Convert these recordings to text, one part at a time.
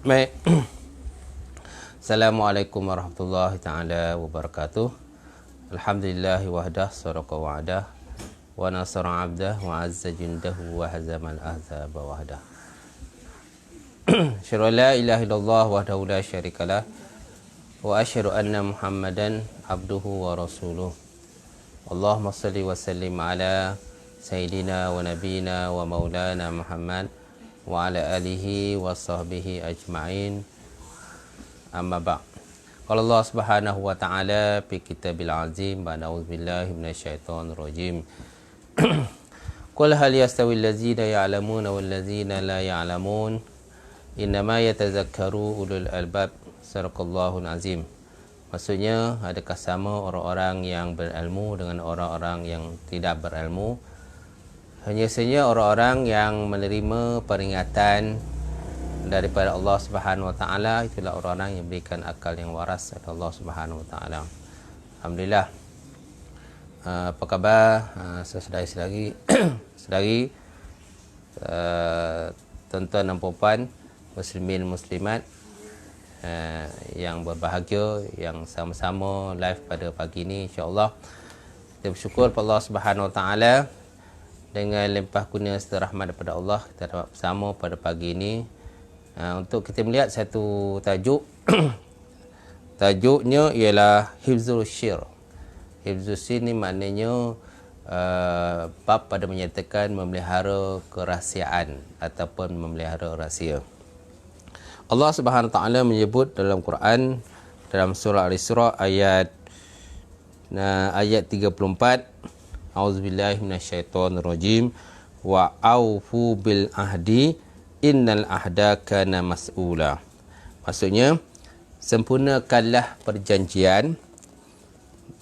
Baik. Assalamualaikum warahmatullahi taala wabarakatuh. Alhamdulillah wahdah sadaqa wa'dah wa nasara 'abdah wa 'azza jundahu wa hazamal ahzaba wahdah. Asyhadu an la ilaha illallah wahdahu la syarikalah wa asyhadu anna Muhammadan abduhu wa rasuluh. Allahumma salli wa sallim ala sayyidina wa nabiyina wa maulana Muhammad wa ala alihi wa sahbihi ajma'in. Amma ba'. Qala Allah Subhanahu wa ta'ala fi kitabil azim wa na'udzubillahi minasyaitonir rajim. Qul hal yastawi allazina ya'lamuna wal ladzina la ya'lamun innama yatazakkaru ulul albab. Sadaqallahul azim. Maksudnya, adakah sama orang-orang yang berilmu dengan orang-orang yang tidak berilmu? Hanya saja orang-orang yang menerima peringatan daripada Allah Subhanahu wa taala, itulah orang-orang yang berikan akal yang waras oleh Allah Subhanahu wa taala. Alhamdulillah. Apa khabar saudara-saudari saudari tuan-tuan dan puan muslimin muslimat yang berbahagia, yang sama-sama live pada pagi ini, insya-Allah. Kita bersyukur kepada Allah Subhanahu wa taala dengan limpah kurnia serta rahmat daripada Allah, kita dapat bersama pada pagi ini untuk kita melihat satu tajuk. Tajuknya ialah Hifzul Sir. Hifzul Sir ni maknanya bab pada menyatakan memelihara kerahsiaan ataupun memelihara rahsia. Allah Subhanahu wa taala menyebut dalam Quran dalam surah Al-Isra ayat 34, A'udzubillahi minasyaitonirrajim wa aufu bil ahdi innal ahda kana mas'ula. Maksudnya, sempurnakanlah perjanjian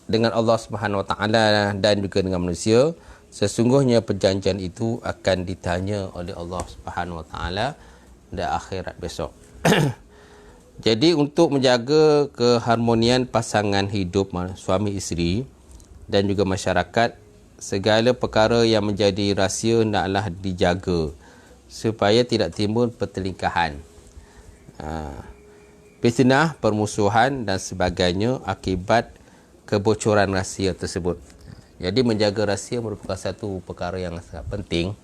dengan Allah Subhanahu wa taala dan juga dengan manusia. Sesungguhnya perjanjian itu akan ditanya oleh Allah Subhanahu wa taala di akhirat besok. Jadi untuk menjaga keharmonian pasangan hidup suami isteri dan juga masyarakat, segala perkara yang menjadi rahsia hendaklah dijaga supaya tidak timbul pertelingkahan, fitnah, permusuhan dan sebagainya akibat kebocoran rahsia tersebut. Jadi menjaga rahsia merupakan satu perkara yang sangat penting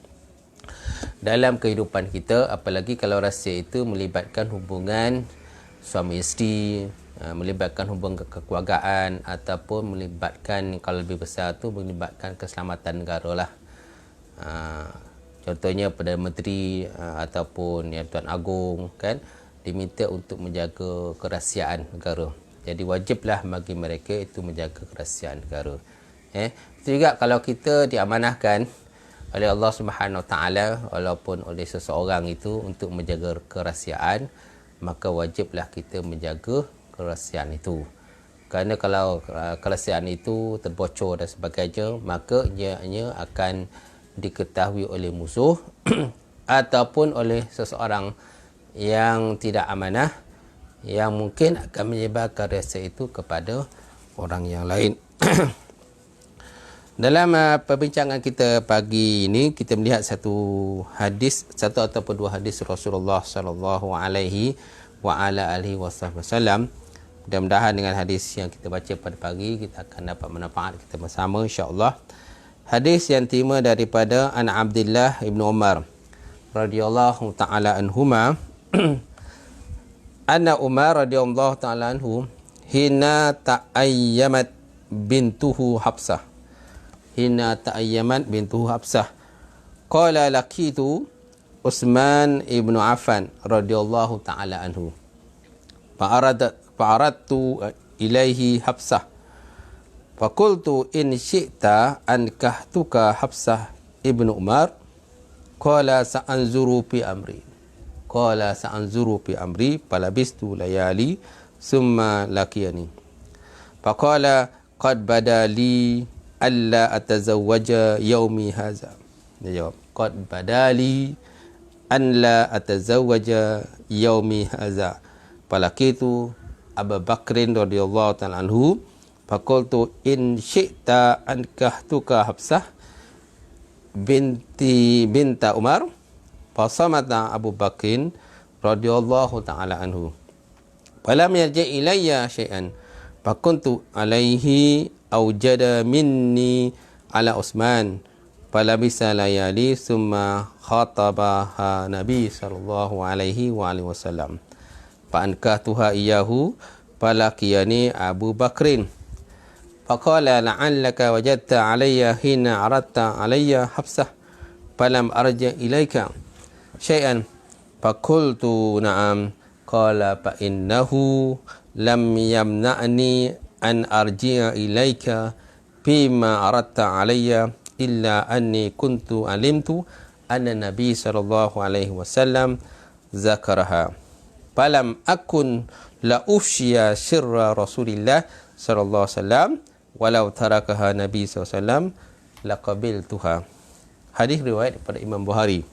dalam kehidupan kita, apalagi kalau rahsia itu melibatkan hubungan suami isteri, melibatkan hubungan kekeluargaan ataupun melibatkan, kalau lebih besar tu melibatkan keselamatan negara lah. Contohnya Perdana Menteri ataupun Yang Tuan Agong kan diminta untuk menjaga kerahsiaan negara. Jadi wajiblah bagi mereka itu menjaga kerahsiaan negara. Itu juga kalau kita diamanahkan oleh Allah Subhanahu Wa Taala walaupun oleh seseorang itu untuk menjaga kerahsiaan, maka wajiblah kita menjaga kerahsiaan itu. Kerana kalau kerahsiaan itu terbocor dan sebagainya, maka ianya akan diketahui oleh musuh ataupun oleh seseorang yang tidak amanah, yang mungkin akan menyebarkan rahsia itu kepada orang yang lain. Dalam perbincangan kita pagi ini, kita melihat satu hadis, satu ataupun dua hadis Rasulullah sallallahu alaihi wa ala alihi wasallam. Mudah-mudahan dengan hadis yang kita baca pada pagi, kita akan dapat manfaat kita bersama, insya-Allah. Hadis yang terima daripada An Abdullah ibn Umar radhiyallahu taala anhuma anna Umar radhiyallahu taala anhu hina ta'ayyamat bintuhu Hafsah qala laqitu Utsman ibn Affan radhiyallahu taala anhu fa'aradtu ilaihi Hafsah faqultu in syi'ta ankahtuka Hafsah ibn Umar qala sa'anzuru fi amri falabistu layali summa laqiyani faqala qad badali alla atazawwaja yaumi hadza. Dia jawab, qad badali an la atazawwaja yaumi hadza falaqitu Abu Bakrin radhiyallahu ta'ala anhu faqultu in syi'ta ankahtuka Hafsah binta Umar fasamata Abu Bakrin radhiyallahu ta'ala anhu falam yarji ilayya syai'an fakuntu alaihi awjada minni ala Utsman falabisa layali summa khatabaha Nabi sallallahu alaihi wasallam fa ankahtuha iyahu falaqiyani Abu Bakrin faqala la'allaka wajadta alayya hina aradta alayya Hafsah falam arja ilayka syai'an faqultu na'am qala fa innahu lam yamna'ni an arji'a ilayka fima aradta alayya illa anni kuntu alimtu anna Nabi sallallahu alaihi wasallam zakaraha falam akun la ufshiya sirra Rasulillah sallallahu alaihi wasallam walau tarakaha Nabi sallallahu alaihi wasallam laqabiltuha. Hadis riwayat daripada Imam Bukhari.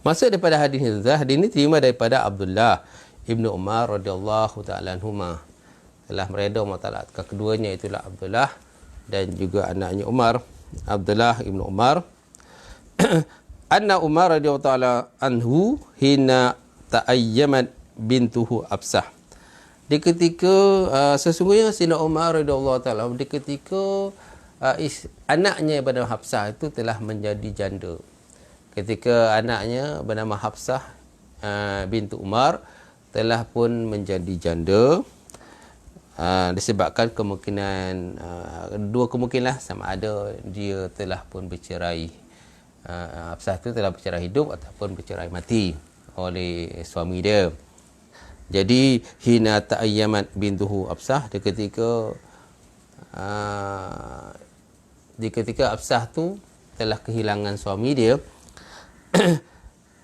Maksud daripada hadis ini terima daripada Abdullah Ibnu Umar radhiyallahu ta'ala anhuma. Telah meredha mutalat keduanya itulah Abdullah dan juga anaknya Umar, Abdullah Ibnu Umar. Anna Umar radhiyallahu ta'ala anhu hina ta'ayyamat bintuhu Hafsah. Di ketika sesungguhnya Sayyidina Umar radhiyallahu ta'ala di ketika anaknya bernama Hafsah itu telah menjadi janda. Ketika anaknya bernama Hafsah bintu Umar telah pun menjadi janda, disebabkan kemungkinan dua kemungkinan sama ada dia telah pun bercerai, Hafsah itu telah bercerai hidup ataupun bercerai mati oleh suami dia. Jadi hina ta'ayyamat bintuhu Hafsah di ketika Hafsah tu telah kehilangan suami dia.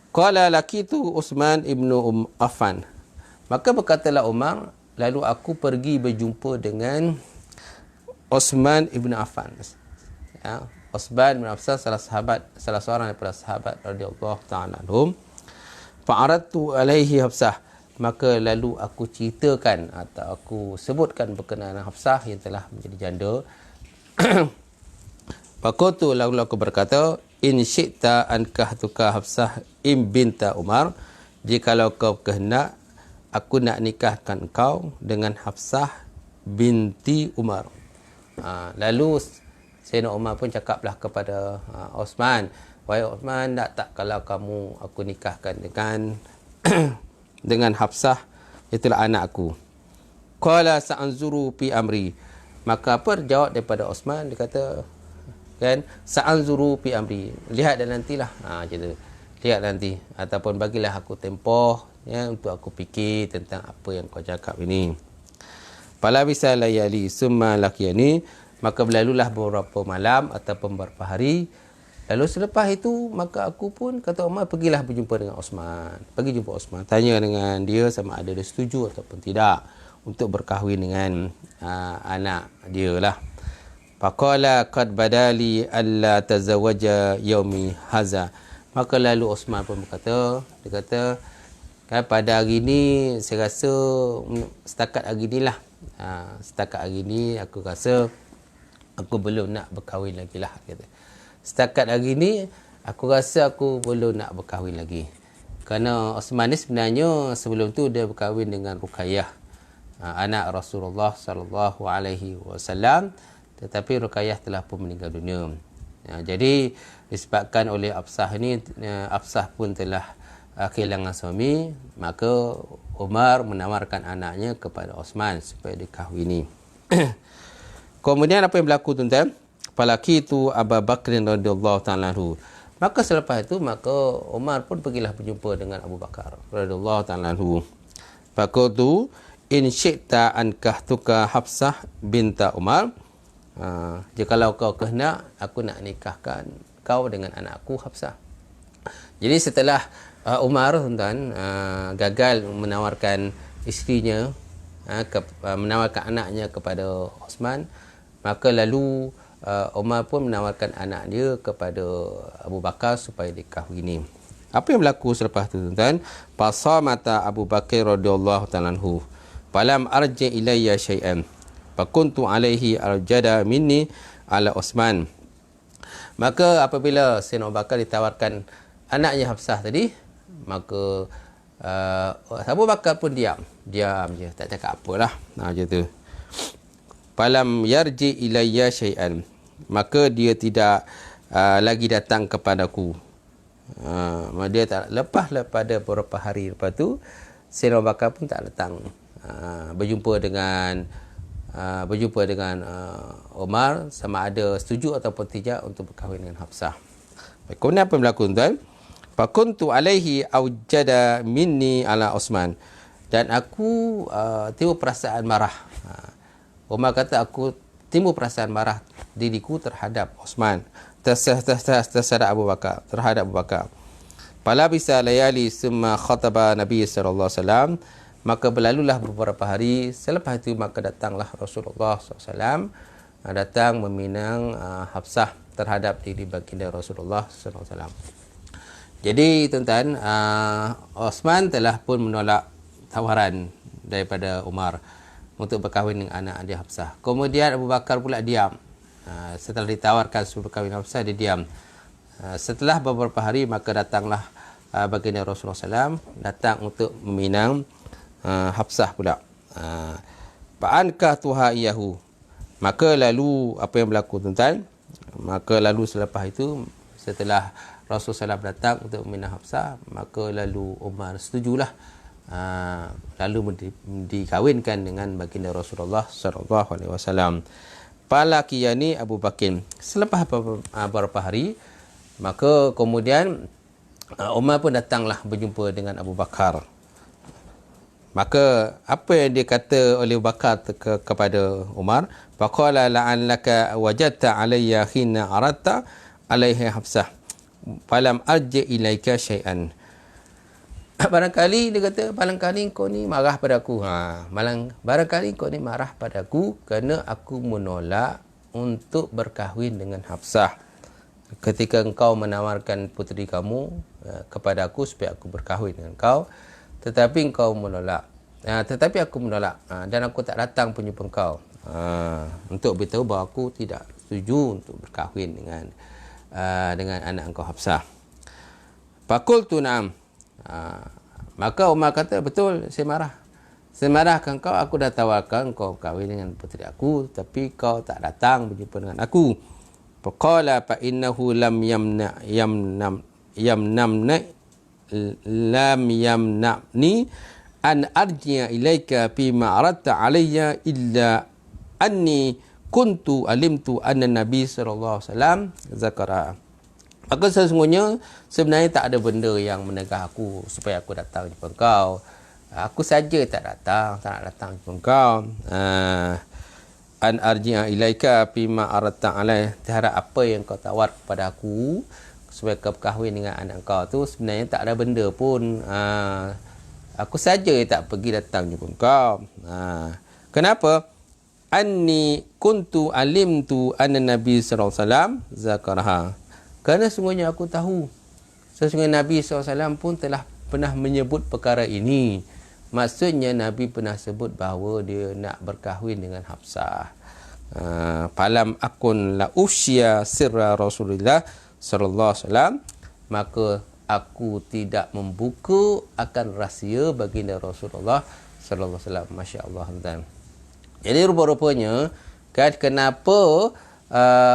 Qala laqitu Utsman ibnu Affan. Maka berkatalah Umar, lalu aku pergi berjumpa dengan Utsman ibnu Affan. Ya, Utsman bin Affan salah seorang daripada sahabat radhiyallahu ta'ala anhum. Fa'aradtu alaihi Hafsah. Maka lalu aku ceritakan atau aku sebutkan berkenaan Hafsah yang telah menjadi janda. Faqultu lalu aku berkata, in syi'ta ankahtuka Hafsah binta Umar. Jikalau kau kehendak, aku nak nikahkan kau dengan Hafsah binti Umar. Lalu Sayyidina Umar pun cakaplah kepada Utsman, wahai Utsman, tak kalau kamu aku nikahkan dengan dengan Hafsah, itulah anak aku. Qala sa'anzuru fi amri. Maka apa jawab daripada Utsman? Dia kata, kan, sa'anzuru fi amri. Lihat dan nantilah. Macam tu. Lihat nanti ataupun bagilah aku tempoh ya untuk aku fikir tentang apa yang kau cakap ini. Fala bisa layali summa laqiyani. Maka berlalulah beberapa malam ataupun beberapa hari. Lalu selepas itu, maka aku pun, kata Umar, pergilah berjumpa dengan Utsman. Pergi jumpa Utsman. Tanya dengan dia sama ada dia setuju ataupun tidak untuk berkahwin dengan anak dia lah. Faqala qad badali alla tazawaja yaumi haza. Maka lalu Utsman pun berkata, dia kata, kan, pada hari ini, saya rasa, setakat hari inilah. Setakat hari ini, aku rasa, aku belum nak berkahwin lagi lah. Kata. Setakat hari ini, aku rasa aku belum nak berkahwin lagi. Kerana Utsman ni sebenarnya sebelum tu dia berkahwin dengan Ruqayyah, anak Rasulullah sallallahu alaihi wasallam, tetapi Ruqayyah telah pun meninggal dunia. Jadi disebabkan oleh Hafsah ni, Hafsah pun telah kehilangan suami, maka Umar menawarkan anaknya kepada Utsman supaya dikahwini. Kemudian apa yang berlaku tuan-tuan? Falaqitu Abu Bakrin radhiyallahu ta'ala anhu. Maka selepas itu, maka Umar pun pergilah berjumpa dengan Abu Bakar radhiyallahu ta'ala anhu. Faqultu in syi'ta ankahtuka Hafsah binta Umar. Jikalau kau kehendak, aku nak nikahkan kau dengan anakku Hafsah. Jadi setelah Umar tuan-tuan gagal menawarkan isterinya, menawarkan anaknya kepada Utsman, maka lalu Umar pun menawarkan anak dia kepada Abu Bakar supaya dikahwini. Apa yang berlaku selepas itu tuan-tuan? Fasamata Abu Bakar radhiyallahu ta'ala anhu. falam arji ilayya syai'an fakuntu alaihi arjada minni ala Osman. Maka apabila Sayyidina Abu Bakar ditawarkan anaknya Hafsah tadi, maka Abu Bakar pun diam je, tak cakap apalah. Macam tu. Falam yarji ilayya syai'an, maka dia tidak lagi datang kepadaku. Dia tak lepas pada beberapa hari lepas tu, Sayyidina Abu Bakar pun tak datang berjumpa dengan Umar sama ada setuju ataupun tidak untuk berkahwin dengan Hafsah. Kemudian apa yang berlaku tuan? Fakuntu alaihi aujada minni ala Osman, dan aku timbul perasaan marah. Umar kata aku timbul perasaan marah diriku terhadap Osman, terhadap Abu Bakar. Pala bisa layali summa khataba Nabi sallallahu alaihi wasallam, maka berlalulah beberapa hari selepas itu, maka datanglah Rasulullah SAW datang meminang Hafsah terhadap diri baginda Rasulullah SAW. Jadi tuan-tuan, Osman telah pun menolak tawaran daripada Umar untuk berkahwin dengan anak dia Hafsah. Kemudian Abu Bakar pula diam. Setelah ditawarkan supaya berkahwin dengan Hafsah, dia diam. Setelah beberapa hari, maka datanglah baginda Rasulullah SAW datang untuk meminang Hafsah pula. Fa'ankah tuha iyahu, maka lalu apa yang berlaku tuan-tuan? Maka lalu selepas itu, setelah Rasulullah SAW datang untuk meminang Hafsah, maka lalu Umar setujulah, lalu dikahwinkan dengan baginda Rasulullah SAW. Falakiyani Abu Bakar. Selepas beberapa hari, maka kemudian Umar pun datanglah berjumpa dengan Abu Bakar. Maka apa yang dia kata oleh Abu Bakar kepada Umar? Faqala la'allaka wajadta alayya hina aradta alaiha Hafsah falam arji ilaika syai'an. Barangkali dia kata, barangkali kau ni marah padaku. Barangkali kau ni marah padaku kerana aku menolak untuk berkahwin dengan Hafsah ketika engkau menawarkan puteri kamu kepada aku supaya aku berkahwin dengan kau, tetapi engkau menolak. Tetapi aku menolak dan aku tak datang menjumpa engkau untuk beritahu bahawa aku tidak setuju untuk berkahwin dengan anak engkau Hafsah. Faqultu na'am. Maka Umar kata, betul, saya marah. Saya marahkan kau, aku dah tawarkan kau berkahwin dengan puteri aku, tapi kau tak datang berjumpa dengan aku. Faqala fa innahu lam yamna'ni an arji'a ilaika fima aradta alayya illa anni kuntu alimtu anna Nabi sallallahu alaihi wasallam zakara. Maka sesungguhnya sebenarnya tak ada benda yang menegah aku supaya aku datang jumpa kau. Aku saja tak datang jumpa kau. An arji'a ilaika fima aradta alayya, terhadap apa yang kau tawar kepada aku supaya kau berkahwin dengan anak kau tu, sebenarnya tak ada benda pun. Aku saja tak pergi datang jumpa kau. Kenapa? Anni kuntu alimtu anna Nabi sallallahu alaihi wasallam zakaraha. Kerana sesungguhnya aku tahu sesungguhnya Nabi SAW pun telah pernah menyebut perkara ini. Maksudnya Nabi pernah sebut bahawa dia nak berkahwin dengan Hafsah. Falam akun la ufsya sirra Rasulullah sallallahu alaihi wasallam, maka aku tidak membuka akan rahsia baginda Rasulullah sallallahu alaihi wasallam. Masya-Allah tuan. Jadi rupa-rupanya kenapa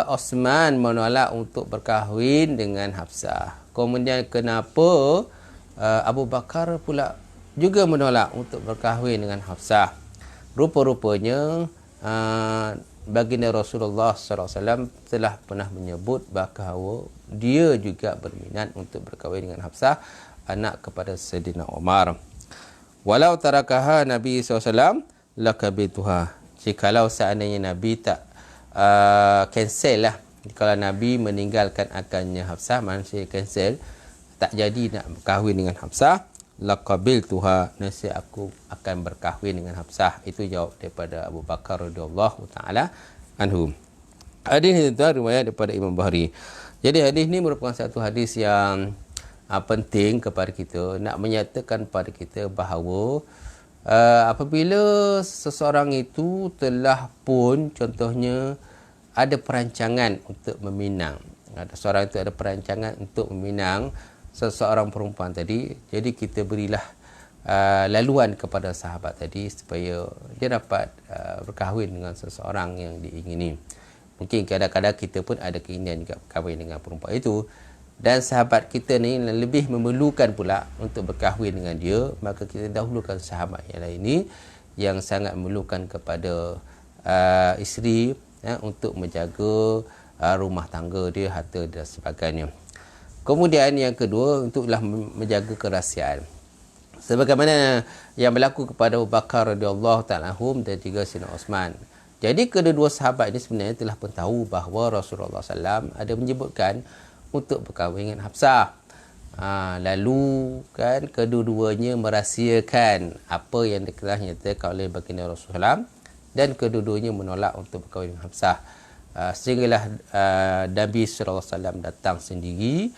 Osman menolak untuk berkahwin dengan Hafsah. Kemudian kenapa Abu Bakar pula juga menolak untuk berkahwin dengan Hafsah. Rupa-rupanya baginda Rasulullah SAW telah pernah menyebut bahawa dia juga berminat untuk berkahwin dengan Hafsah, anak kepada Sayyidina Umar. Walau tarakaha Nabi SAW lakabituha. Jikalau seandainya Nabi tak cancel lah, kalau Nabi meninggalkan akannya Hafsah, maksudnya cancel, tak jadi nak berkahwin dengan Hafsah, laqabiltuha, nasihat aku akan berkahwin dengan Hafsah. Itu jawab daripada Abu Bakar radhiyallahu taala anhu. Hadis ini tuan riwayat daripada Imam Bukhari. Jadi hadis ini merupakan satu hadis yang penting kepada kita, nak menyatakan kepada kita bahawa apabila seseorang itu telah pun contohnya ada perancangan untuk meminang, ada seorang itu ada perancangan untuk meminang seseorang perempuan tadi, jadi kita berilah laluan kepada sahabat tadi supaya dia dapat berkahwin dengan seseorang yang diingini. Mungkin kadang-kadang kita pun ada keinginan juga berkahwin dengan perempuan itu, dan sahabat kita ni lebih memerlukan pula untuk berkahwin dengan dia, maka kita dahulukan sahabat yang lain ni yang sangat memerlukan kepada isteri untuk menjaga rumah tangga dia, harta dan sebagainya. Kemudian yang kedua, untuklah menjaga kerahsiaan. Sebagaimana yang berlaku kepada Abu Bakar radhiyallahu ta'ala anhum dan juga Sayyidina Osman. Jadi kedua-dua sahabat ini sebenarnya telah pun tahu bahawa Rasulullah SAW ada menyebutkan untuk berkahwin dengan Hafsah. Lalu kan kedua-duanya merahsiakan apa yang telah dinyatakan oleh baginda Rasulullah, dan kedua-duanya menolak untuk berkahwin dengan Hafsah. Sehinggalah Nabi SAW datang sendiri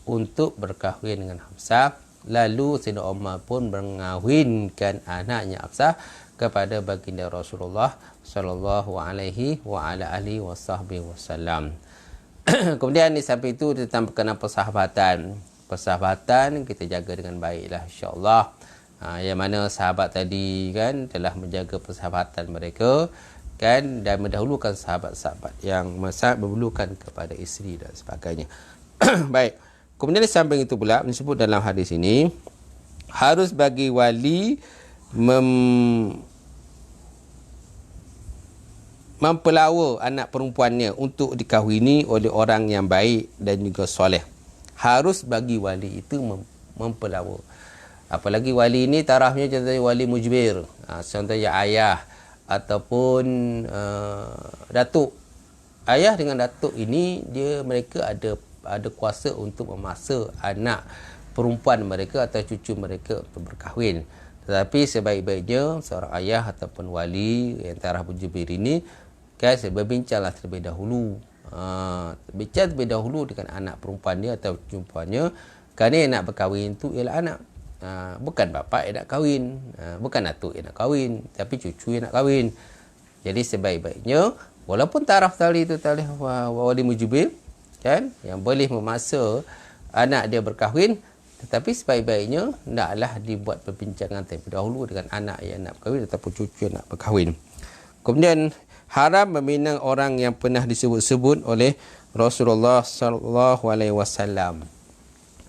untuk berkahwin dengan Hafsah. Lalu Sayyidina Umar pun mengahwinkan anaknya Hafsah kepada baginda Rasulullah sallallahu alaihi wa ala alihi wasallam. Kemudian di samping itu tentang berkenaan persahabatan. Persahabatan kita jaga dengan baiklah insya-Allah. Yang mana sahabat tadi kan telah menjaga persahabatan mereka kan, dan mendahulukan sahabat-sahabat yang sangat memerlukan kepada isteri dan sebagainya. Baik. Kemudian di samping itu pula disebut dalam hadis ini, harus bagi wali mempelawa anak perempuannya untuk dikahwini oleh orang yang baik dan juga soleh. Harus bagi wali itu mempelawa. Apalagi wali ini tarafnya contohnya wali mujbir, contohnya ayah ataupun datuk. Ayah dengan datuk ini mereka ada kuasa untuk memaksa anak perempuan mereka atau cucu mereka untuk berkahwin. Tetapi sebaik-baiknya seorang ayah ataupun wali yang taraf mujbir ini kan berbincanglah terlebih dahulu. Bincang terlebih dahulu dengan anak perempuan dia atau perempuannya, kerana yang nak berkahwin itu ialah anak. Bukan bapa yang nak kahwin, bukan atuk yang nak kahwin, tapi cucu yang nak kahwin. Jadi sebaik-baiknya walaupun taraf tali itu taraf wali mujbir kan, yang boleh memaksa anak dia berkahwin, tetapi sebaik-baiknya hendaklah dibuat perbincangan terlebih dahulu dengan anak yang nak berkahwin ataupun cucu yang nak berkahwin. Kemudian haram meminang orang yang pernah disebut-sebut oleh Rasulullah sallallahu alaihi wasallam.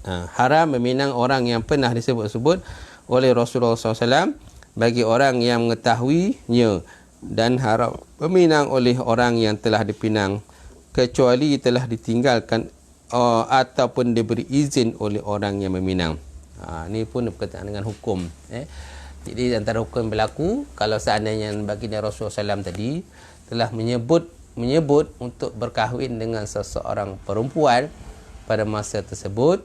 Haram meminang orang yang pernah disebut-sebut oleh Rasulullah SAW bagi orang yang mengetahuinya, dan haram meminang oleh orang yang telah dipinang kecuali telah ditinggalkan ataupun diberi izin oleh orang yang meminang. Ini pun berkaitan dengan hukum. Jadi antara hukum berlaku kalau seandainya baginda Rasulullah SAW tadi telah menyebut untuk berkahwin dengan seseorang perempuan pada masa tersebut,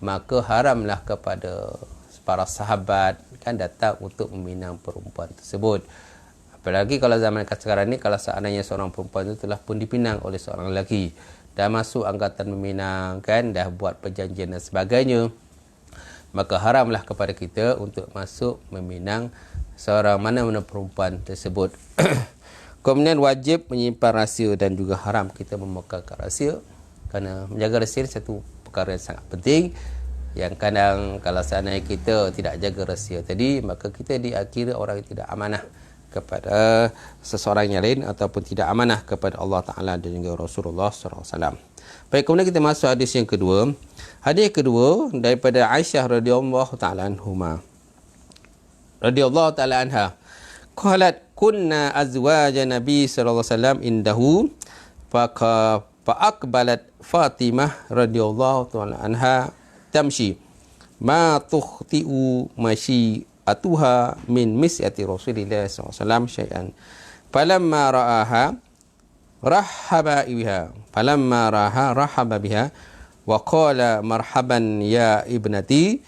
maka haramlah kepada para sahabat kan datang untuk meminang perempuan tersebut. Apalagi kalau zaman sekarang ni, kalau seandainya seorang perempuan itu telah pun dipinang oleh seorang lelaki, dah masuk angkatan meminang kan, dah buat perjanjian dan sebagainya, maka haramlah kepada kita untuk masuk meminang seorang mana-mana perempuan tersebut. Kemudian wajib menyimpan rahsia dan juga haram kita memekarkan rahsia, kerana menjaga rahsia satu perkara yang sangat penting, yang kadang kalau seandainya kita tidak jaga rahsia tadi, maka kita diakira orang yang tidak amanah kepada seseorang yang lain ataupun tidak amanah kepada Allah Ta'ala dan juga Rasulullah SAW. Baik, kemudian kita masuk hadis yang kedua. Hadis kedua daripada Aisyah radhiyallahu ta'ala anhuma. Radhiyallahu ta'ala anha. Qalat kunna azwaja Nabi sallallahu alaihi wasallam indahu fa'aqbalat Fatimah radhiyallahu ta'ala anha tamshi ma tukhti'u masyi'atuha min misyati Rasulillah sallallahu alaihi wasallam syai'an falamma ra'aha rahaba biha wa qala marhaban ya ibnati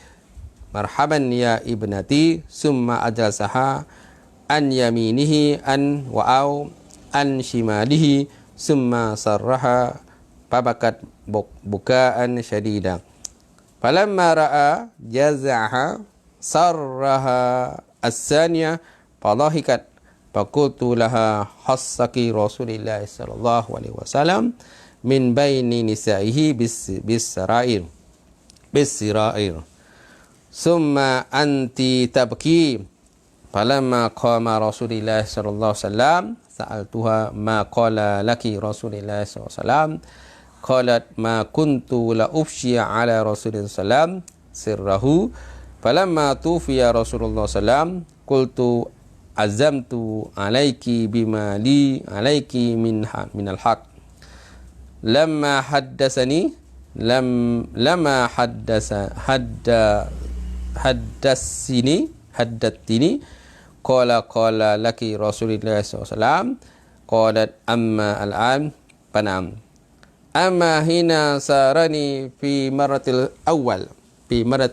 summa ajlasaha an yaminihi an wa'au an shimalihi summa sarraha fabakat bukaan syadida falamma ra'a jaza'aha sarraha الثانية فضحكت فقلت لها حصك رسول الله صلى الله عليه وسلم من بين نسائه بالسرائر ثم أنت تبكي فلما قام رسول الله صلى الله عليه وسلم سألتها ما قال لك رسول الله صلى الله عليه وسلم قالت ما كنت لأفشي على رسول الله صلى الله عليه وسلم سره فلما توفي رسول الله صلى الله عليه وسلم قلت عزمت عليك بما لي عليك من الحق لما حدثني حدثتني قال لك رسول الله صلى الله عليه وسلم قالت أما الآن فنعم أما هنا سارني في مرة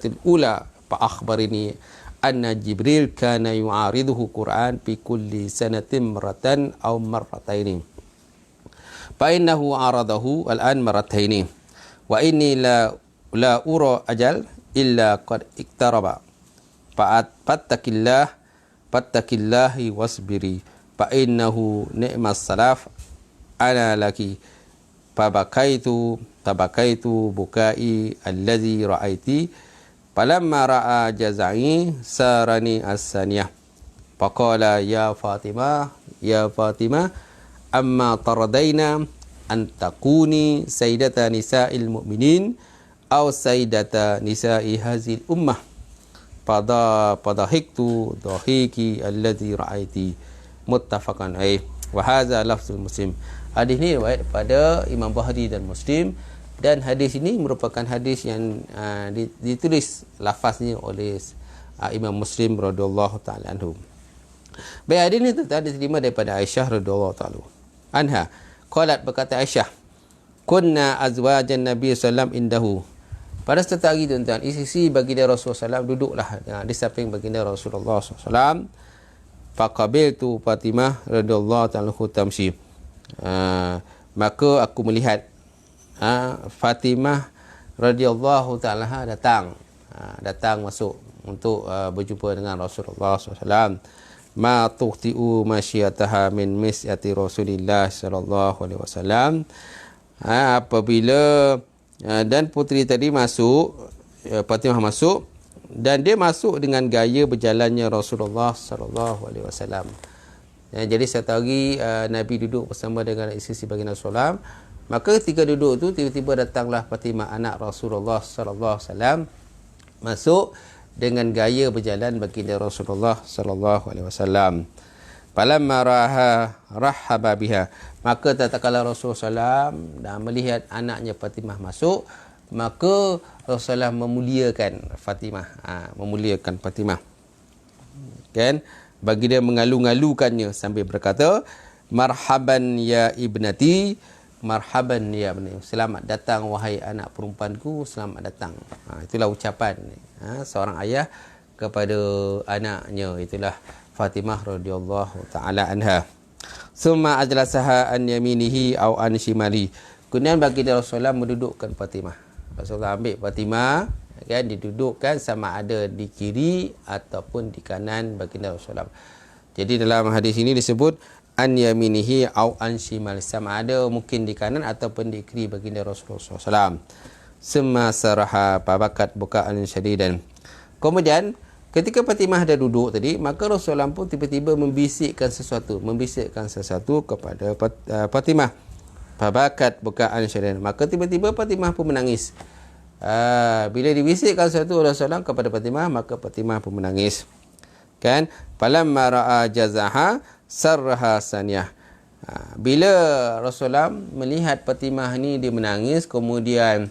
الأولى فأخبرني أن جبريل كان يعارضه القرآن في كل سنة مرة أو مرتين فإنه عارضه الآن مرتين وإني لا أرى أجل إلا قد اقترب فاتق الله واصبري فإنه نعم السلف أنا لك فبكيت بكائي الذي رأيتي فلما رأى جزعي سارني الثانية فقال يا فاطمة أما ترضين أن تكوني سيدة نساء المؤمنين أو سيدة نساء هذه الأمة فضحكت ضحيكي الذي رأيتي متفق عليه وهذا لفظ مسلم. Hadis ini riwayat pada Imam Bukhari dan Muslim, dan hadis ini merupakan hadis yang ditulis lafaznya oleh Imam Muslim radhiyallahu taala anhu. Baik, hadis ini diterima daripada Aisyah radhiyallahu taala anha. Qalat, berkata Aisyah, kunna azwajan Nabi sallallahu indahu. Pada satu hari tuan-tuan, isteri baginda Rasulullah SAW duduklah di samping baginda Rasulullah SAW. Faqabiltu Fatimah radhiyallahu taala tamshi. Maka aku melihat Fatimah radhiyallahu taala datang masuk untuk berjumpa dengan Rasulullah SAW. Ma tuqti'u masyiyataha min misyati Rasulillah sallallahu alaihi wasallam. Apabila dan puteri tadi masuk, Fatimah masuk, dan dia masuk dengan gaya berjalannya Rasulullah sallallahu alaihi wasallam. Jadi satu hari Nabi duduk bersama dengan isteri baginda Rasulullah. Maka ketika duduk tu, tiba-tiba datanglah Fatimah anak Rasulullah sallallahu alaihi wasallam masuk dengan gaya berjalan baginda Rasulullah sallallahu alaihi wasallam. Falamma rahaba biha, maka tatkala Rasulullah SAW dah melihat anaknya Fatimah masuk, maka Rasulullah memuliakan Fatimah, memuliakan Fatimah. Kan? Bagi dia mengalu-ngalukannya sambil berkata, marhaban ya ibnati, marhaban ya ibnati, selamat datang wahai anak perempuanku, selamat datang. Itulah ucapan seorang ayah kepada anaknya, itulah Fatimah radhiyallahu taala anha. Summa ajlasaha an yaminihi aw an shimali. Kemudian baginda Rasulullah mendudukkan Fatimah. Rasulullah ambil Fatimah, kan, didudukkan sama ada di kiri ataupun di kanan baginda Rasulullah. Jadi dalam hadis ini disebut an yaminihi aw an shimali, sama ada mungkin di kanan ataupun di kiri baginda Rasulullah SAW. Summa saraha babakat bukaan syadidan. Kemudian ketika Fatimah dah duduk tadi, maka Rasulullah pun tiba-tiba membisikkan sesuatu kepada Fatimah. Fabakat bukaan syadidan. Maka tiba-tiba Fatimah pun menangis. Bila dibisikkan sesuatu Rasulullah kepada Fatimah, maka Fatimah pun menangis. Kan? Falamma ra'a jazaha sarraha saniyah. Bila Rasulullah melihat Fatimah ni dia menangis, kemudian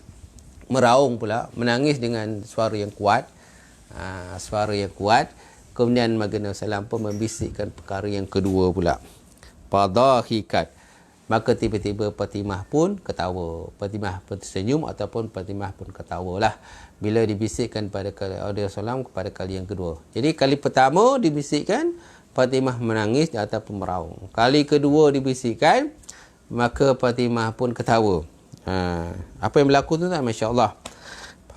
meraung pula, menangis dengan suara yang kuat. Kemudian baginda Rasulullah pun membisikkan perkara yang kedua pula. Fadhahikat, maka tiba-tiba Fatimah pun ketawa. Fatimah pun tersenyum ataupun Fatimah pun ketawalah bila dibisikkan pada Rasulullah kepada kali yang kedua. Jadi kali pertama dibisikkan, Fatimah menangis ataupun meraung. Kali kedua dibisikkan, maka Fatimah pun ketawa. Apa yang berlaku tu tak? Masya-Allah.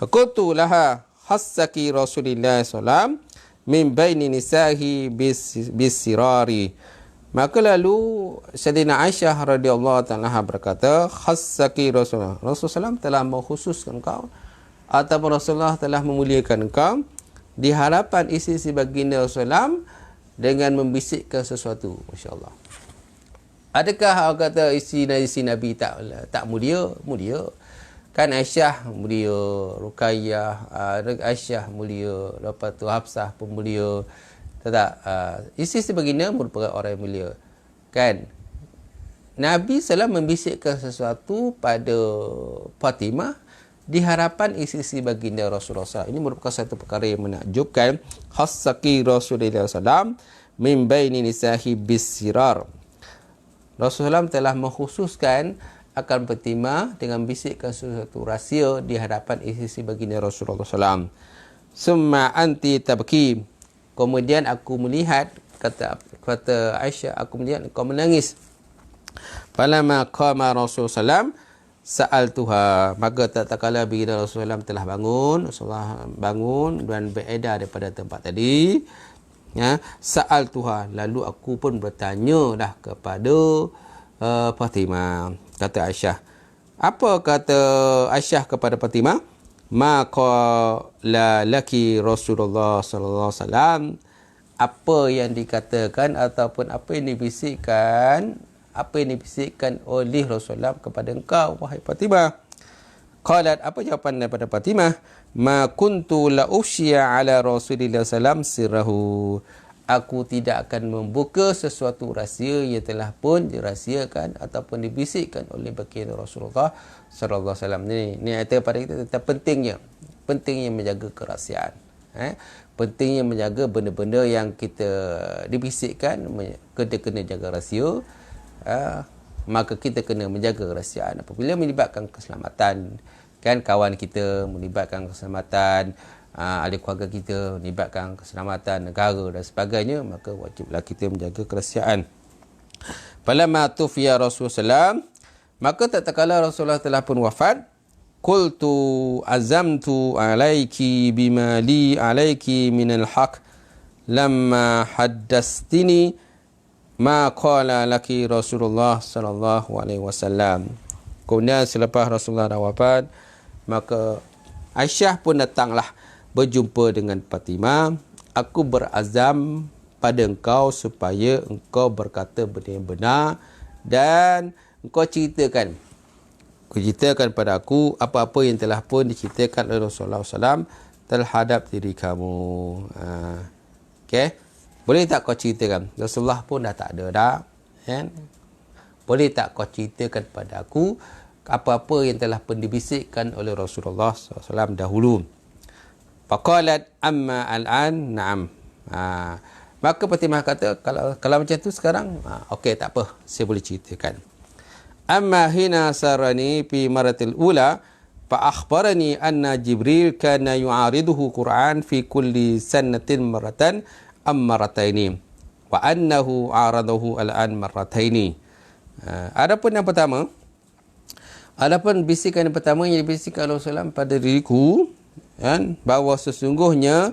Faqultu laha hassaki Rasulullah SAW min baini nisahi bisirari. Maka lalu Sayyidina Aisyah radhiyallahu ta'ala berkata, khassaki Rasulullah. Rasulullah SAW telah mengkhususkan kau ataupun Rasulullah telah memuliakan kau di hadapan isteri baginda Rasulullah dengan membisikkan sesuatu. Masya-Allah. Adakah orang kata isteri Nabi tak mulia? Mulia. Kan Aisyah mulia, Ruqayyah, Aisyah mulia, lepas tu Hafsah pun mulia. Tak, isteri baginda merupakan orang yang mulia. Kan? Nabi SAW membisikkan sesuatu pada Fatimah di hadapan isteri baginda Rasulullah SAW. Ini merupakan satu perkara yang menakjubkan. Khassaki Rasulullah SAW min baini nisahi bisirar. Rasulullah SAW telah mengkhususkan akan Fatimah dengan bisikkan sesuatu rahsia di hadapan isteri baginda Rasulullah SAW. Summa anti tabki. Kemudian aku melihat, kata Aisyah, aku melihat kau menangis. Falamma qama Rasulullah sa'altuha. Maka tak kala bila Rasulullah telah bangun, Rasulullah bangun dan beredar daripada tempat tadi, ya, sa'altuha, lalu aku pun bertanya dah kepada Fatimah. Kata Aisyah. Apa kata Aisyah kepada Fatimah? Ma qala laki Rasulullah sallallahu alaihi wasallam. Apa yang dikatakan ataupun apa yang dibisikkan oleh Rasulullah kepada engkau, wahai Fatimah? Qalat, apa jawapan daripada Fatimah? Ma kuntu la ufshiya ala Rasulillah sallam sirrahu. Aku tidak akan membuka sesuatu rahsia yang telah pun dirahsiakan ataupun dibisikkan oleh baginda Rasulullah sallallahu alaihi wasallam. Ini ayat pada kita tentang pentingnya menjaga kerahsiaan. Pentingnya menjaga benda-benda yang kita dibisikkan, kita kena jaga rahsia. Maka kita kena menjaga kerahsiaan apabila melibatkan keselamatan, kan, kawan kita, melibatkan keselamatan ahli keluarga kita, melibatkan keselamatan negara dan sebagainya, maka wajiblah kita menjaga kerahsiaan. Falamma tufiya Rasulullah, maka tak kala Rasulullah telah pun wafat, qultu azamtu alayki bima li alayki minal haq lamma haddastini ma qala laki Rasulullah sallallahu alaihi wasallam. Kemudian selepas Rasulullah dah wafat, maka Aisyah pun datanglah berjumpa dengan Fatimah. Aku berazam pada engkau supaya engkau berkata benda yang benar dan engkau ceritakan pada aku apa-apa yang telah pun diceritakan oleh Rasulullah SAW terhadap diri kamu. Okey, boleh tak kau ceritakan? Rasulullah pun dah tak ada dah, kan? Boleh tak kau ceritakan pada aku apa-apa yang telah pun dibisikkan oleh Rasulullah SAW dahulu? Faqalat amma al-an na'am. Maka Fatimah kata, kalau macam tu sekarang, okey, tak apa, saya boleh ceritakan. Amma hina sarani fi maratil ula fa akhbarani anna Jibril kana yu'ariduhu Quran fi kulli sanatin maratan marataini wa annahu aradahu al-an marataini. Adapun yang pertama, adapun bisikan yang pertama yang dibisikkan oleh Rasulullah pada diriku, kan, bahawa sesungguhnya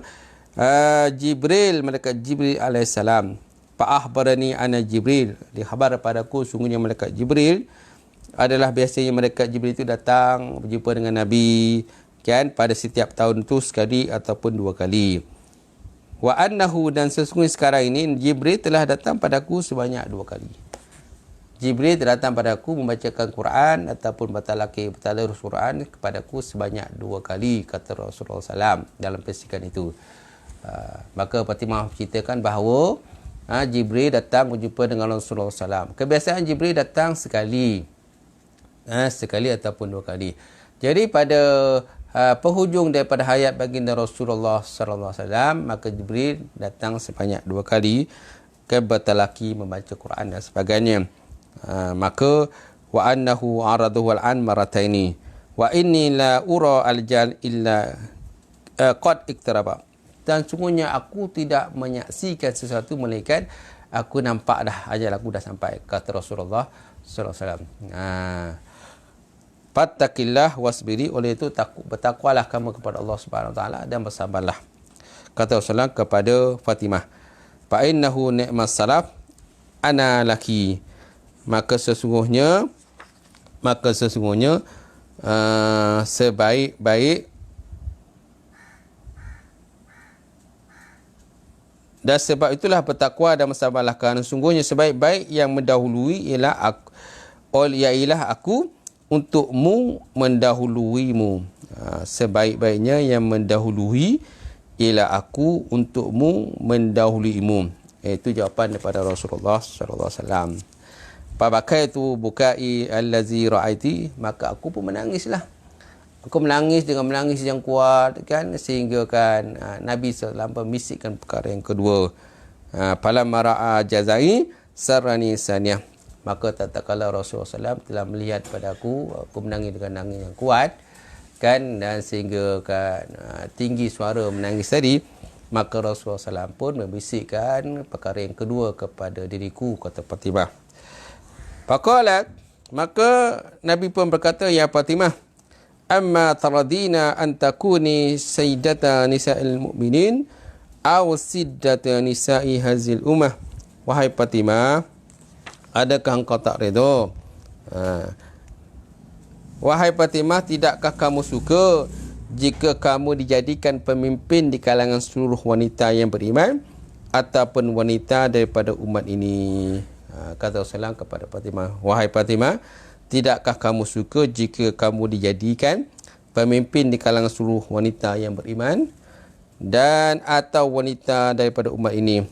malaikat Jibril alaihissalam, fa akhbarani anna Jibril, dikhabar padaku sungguhnya malaikat Jibril adalah biasanya malaikat Jibril itu datang berjumpa dengan Nabi, kan, pada setiap tahun itu sekali ataupun dua kali. Wa annahu, dan sesungguhnya sekarang ini Jibril telah datang padaku sebanyak dua kali. Jibril datang padaku membacakan Quran ataupun bertadarus Quran kepadaku sebanyak dua kali, kata Rasulullah SAW dalam persikan itu. Maka Fatimah ceritakan bahawa Jibril datang berjumpa dengan Rasulullah SAW. Kebiasaan Jibril datang sekali ataupun dua kali. Jadi pada penghujung daripada hayat baginda Rasulullah SAW, maka Jibril datang sebanyak dua kali ke bertalaki membaca Quran dan sebagainya. Maka wa annahu aradahu al-an marataini wa inni la ura al-jal illa qad iktaraba. Dan sungguhnya aku tidak menyaksikan sesuatu melainkan aku nampak dah ajal aku dah sampai, kata Rasulullah sallallahu alaihi wasallam. Fattaqillah wasbiri, oleh itu bertakwalah kamu kepada Allah Subhanahu wa taala dan bersabarlah. kata Rasulullah kepada Fatimah, fa innahu ni'mas salaf ana laki, maka sesungguhnya sebaik-baik dan sebab itulah bertakwa dan bersabarlah, kerana sungguhnya sebaik-baik yang mendahului ialah aku untukmu mendahuluimu. Sebaik-baiknya yang mendahului ialah aku untukmu mendahuluimu. Itu jawapan daripada Rasulullah sallallahu alaihi wasallam. Fabakaitu bukai allazi ra'aiti, maka aku pun menangislah. Aku menangis dengan menangis yang kuat kan, sehingga kan Nabi SAW membisikkan perkara yang kedua. Falamma ra'a jazai sarani saniyah, maka tatkala Rasulullah SAW telah melihat pada aku menangis dengan nangis yang kuat kan, dan sehingga kan tinggi suara menangis tadi, maka Rasulullah SAW pun membisikkan perkara yang kedua kepada diriku, kata Fatimah. Faqalat, maka Nabi pun berkata, ya Fatimah, amma taradina an takuni sayyidata nisa'il mu'minin aw siddata nisa'i hazil ummah. Wahai Fatimah, adakah engkau tak redha? Wahai Fatimah, tidakkah kamu suka jika kamu dijadikan pemimpin di kalangan seluruh wanita yang beriman ataupun wanita daripada umat ini? Kata Rasulullah kepada Fatimah, wahai Fatimah, tidakkah kamu suka jika kamu dijadikan pemimpin di kalangan seluruh wanita yang beriman dan atau wanita daripada umat ini?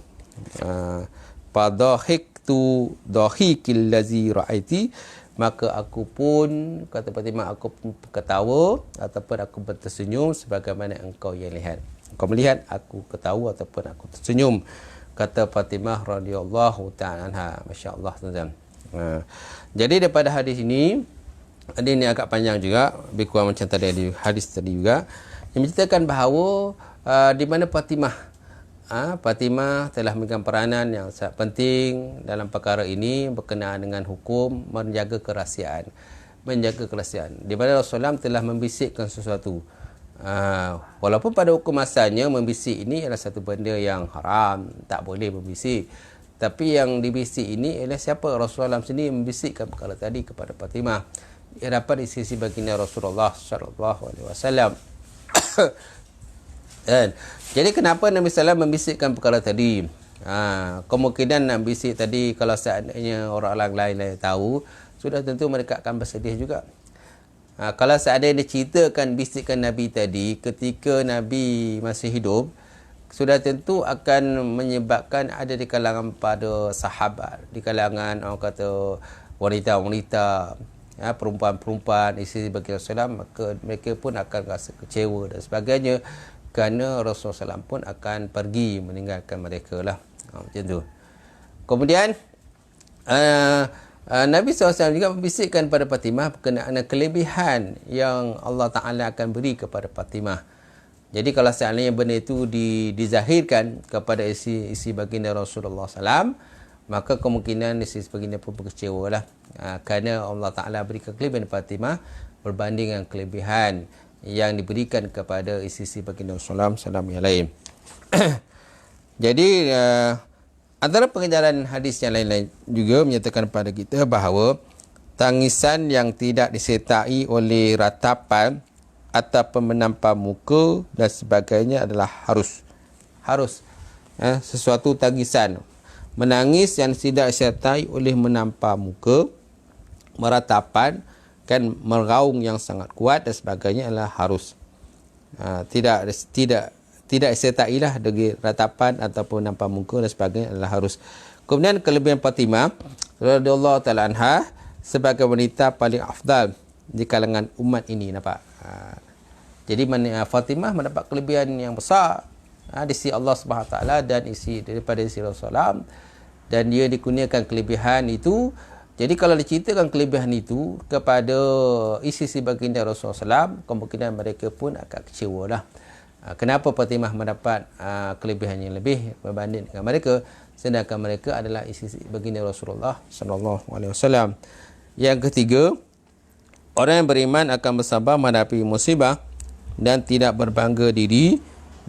Fadhahiktu dhahikil ladzi ra'aiti, maka aku pun, kata Fatimah, aku pun ketawa ataupun aku tersenyum sebagaimana engkau yang lihat. Engkau melihat aku ketawa ataupun aku tersenyum, kata Fatimah radhiyallahu ta'ala anha. Masya-Allah, tuan-tuan. Jadi daripada hadis ini agak panjang juga, lebih kurang macam tadi hadis tadi juga, yang menceritakan bahawa di mana Fatimah telah memegang peranan yang sangat penting dalam perkara ini berkenaan dengan hukum menjaga kerahsiaan. Di mana Rasulullah telah membisikkan sesuatu. Walaupun pada hukum asalnya membisik ini adalah satu benda yang haram, tak boleh membisik. Tapi yang dibisik ini ialah siapa? Rasulullah sendiri membisikkan perkara tadi kepada Fatimah di hadapan isteri baginda Rasulullah sallallahu alaihi wasallam. Dan jadi kenapa Nabi SAW membisikkan perkara tadi? Kemungkinan nak bisik tadi, kalau seandainya orang lain tahu, sudah tentu mereka akan bersedih juga. Kalau seandainya ceritakan bisikan Nabi tadi ketika Nabi masih hidup, sudah tentu akan menyebabkan ada di kalangan pada sahabat, di kalangan orang kata wanita-wanita, perempuan-perempuan isteri bagi Rasulullah, maka mereka pun akan rasa kecewa dan sebagainya, kerana Rasulullah SAW pun akan pergi meninggalkan mereka lah. Macam tu. Kemudian Nabi SAW juga membisikkan pada Fatimah berkenaan kelebihan yang Allah Ta'ala akan beri kepada Fatimah. Jadi kalau seandainya benda itu dizahirkan kepada isi baginda Rasulullah SAW, maka kemungkinan isi baginda pun berkecewa lah. Kerana Allah Ta'ala berikan kelebihan Fatimah berbanding dengan kelebihan yang diberikan kepada isi baginda Rasulullah SAW yang lain. Jadi antara pengejaran hadis yang lain-lain juga menyatakan kepada kita bahawa tangisan yang tidak disertai oleh ratapan ataupun menampar muka dan sebagainya adalah harus sesuatu tangisan. Menangis yang tidak disertai oleh menampar muka, meratapan, kan meraung yang sangat kuat dan sebagainya adalah harus. Tidak disertai lah dengan ratapan ataupun nampar muka dan sebagainya adalah harus. Kemudian kelebihan Fatimah radhiyallahu ta'ala anha sebagai wanita paling afdal di kalangan umat ini, nampak? Jadi Fatimah mendapat kelebihan yang besar di sisi Allah Subhanahu Taala dan daripada sisi Rasulullah, dan dia dikurniakan kelebihan itu. Jadi kalau diceritakan kelebihan itu kepada isi baginda Rasulullah SAW, kemungkinan mereka pun akan kecewa lah. Kenapa Fatimah mendapat kelebihan yang lebih berbanding dengan mereka, sedangkan mereka adalah isi baginda Rasulullah SAW. Yang ketiga, orang yang beriman akan bersabar menghadapi musibah dan tidak berbangga diri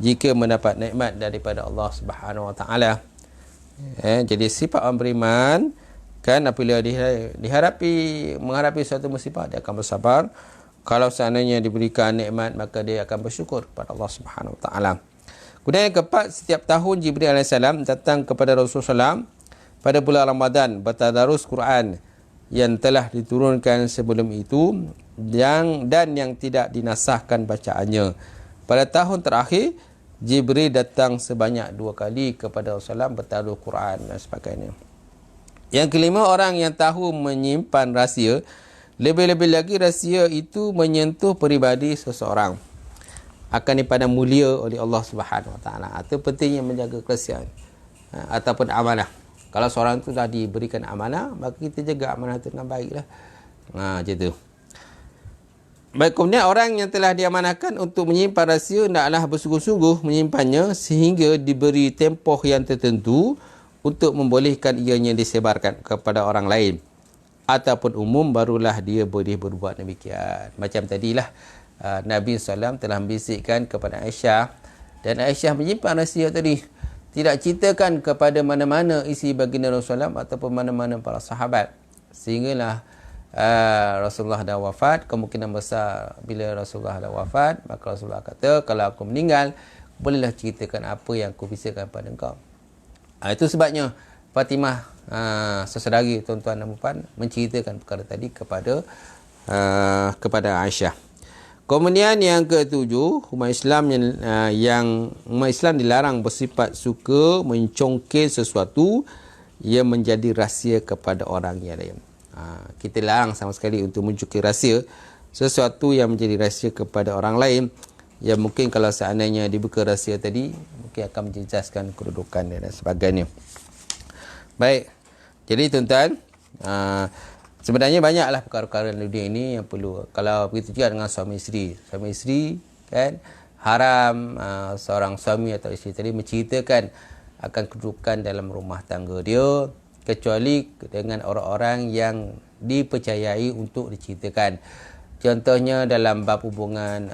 jika mendapat nikmat daripada Allah Subhanahu Wa Taala. Jadi sifat orang beriman kan, apabila menghadapi suatu musibah, dia akan bersabar. Kalau seandainya diberikan nikmat, maka dia akan bersyukur kepada Allah Subhanahu Wa Taala. Kemudian yang keempat, setiap tahun Jibril AS datang kepada Rasulullah SAW pada bulan Ramadan bertadarus Quran yang telah diturunkan sebelum itu dan yang tidak dinasahkan bacaannya. Pada tahun terakhir, Jibril datang sebanyak 2 kali kepada Rasulullah SAW bertadarus Quran dan sebagainya. Yang kelima, orang yang tahu menyimpan rahsia, lebih-lebih lagi rahsia itu menyentuh peribadi seseorang, akan dipandang mulia oleh Allah Subhanahu Wa Taala. Itu pentingnya menjaga kerahsiaan ataupun amanah. Kalau seorang itu dah diberikan amanah, maka kita jaga amanah itu dengan baiklah. Macam tu. Baik, kemudian orang yang telah diamanahkan untuk menyimpan rahsia hendaklah bersungguh-sungguh menyimpannya sehingga diberi tempoh yang tertentu untuk membolehkan ianya disebarkan kepada orang lain ataupun umum, barulah dia boleh berbuat demikian. Macam tadilah Nabi SAW telah membisikkan kepada Aisyah, dan Aisyah menyimpan rahsia tadi, tidak ceritakan kepada mana-mana isi baginda Rasulullah ataupun mana-mana para sahabat, sehinggalah Rasulullah dah wafat. Kemungkinan besar bila Rasulullah dah wafat, maka Rasulullah kata, kalau aku meninggal, bolehlah ceritakan apa yang aku bisikan pada engkau. Itu sebabnya Fatimah, sesedari tuan-tuan dan puan, menceritakan perkara tadi kepada Aisyah. Kemudian yang ketujuh, umat Islam umat Islam dilarang bersifat suka mencongkel sesuatu yang menjadi rahsia kepada orang yang lain. Kita larang sama sekali untuk mencongkel rahsia sesuatu yang menjadi rahsia kepada orang lain, yang mungkin kalau seandainya dibuka rahsia tadi, mungkin akan menjejaskan kedudukan dan sebagainya. Baik, jadi tuan-tuan, sebenarnya banyaklah perkara-perkara dalam dunia ini yang perlu. Kalau begitu juga dengan suami isteri. Suami isteri kan haram seorang suami atau isteri tadi menceritakan akan kedudukan dalam rumah tangga dia, kecuali dengan orang-orang yang dipercayai untuk diceritakan. Contohnya dalam bab hubungan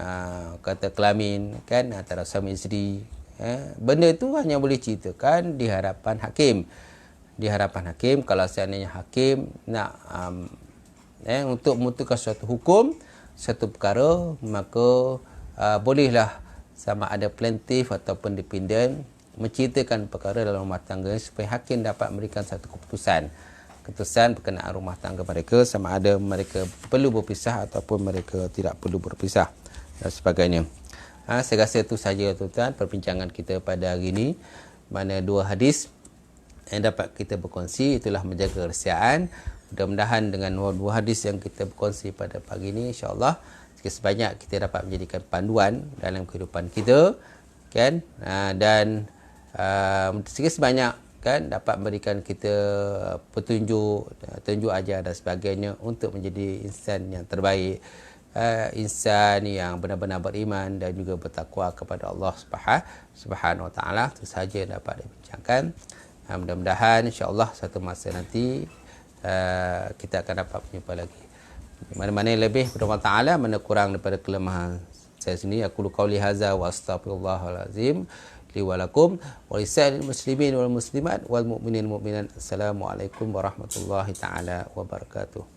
kata kelamin kan antara suami isteri. Benda itu hanya boleh ceritakan di hadapan hakim. Di hadapan hakim, kalau seandainya hakim nak untuk memutuskan suatu hukum, satu perkara, maka bolehlah sama ada plaintiff ataupun defendant menceritakan perkara dalam rumah tangga supaya hakim dapat memberikan satu keputusan berkenaan rumah tangga mereka, sama ada mereka perlu berpisah ataupun mereka tidak perlu berpisah dan sebagainya. Saya rasa itu saja tuan-tuan perbincangan kita pada hari ini, mana 2 hadis yang dapat kita berkongsi, itulah menjaga kerahsiaan. Mudah-mudahan dengan 2 hadis yang kita berkongsi pada pagi ini, insya-Allah sikit sebanyak kita dapat menjadikan panduan dalam kehidupan kita kan, dan sikit sebanyak kan dapat memberikan kita petunjuk ajar dan sebagainya untuk menjadi insan yang terbaik, insan yang benar-benar beriman dan juga bertakwa kepada Allah Subhanahu Wa Taala. Itu sahaja yang dapat dibincangkan. Mudah-mudahan insya-Allah satu masa nanti kita akan dapat berjumpa lagi. Mana-mana yang lebih kepada Allah Taala, mana kurang daripada kelemahan saya sendiri, aku qauli hadza wa astaghfirullahal azim li wa lakum wa lisa'il muslimin wal muslimat wal mu'minin mu'minat. Assalamualaikum warahmatullahi taala wabarakatuh.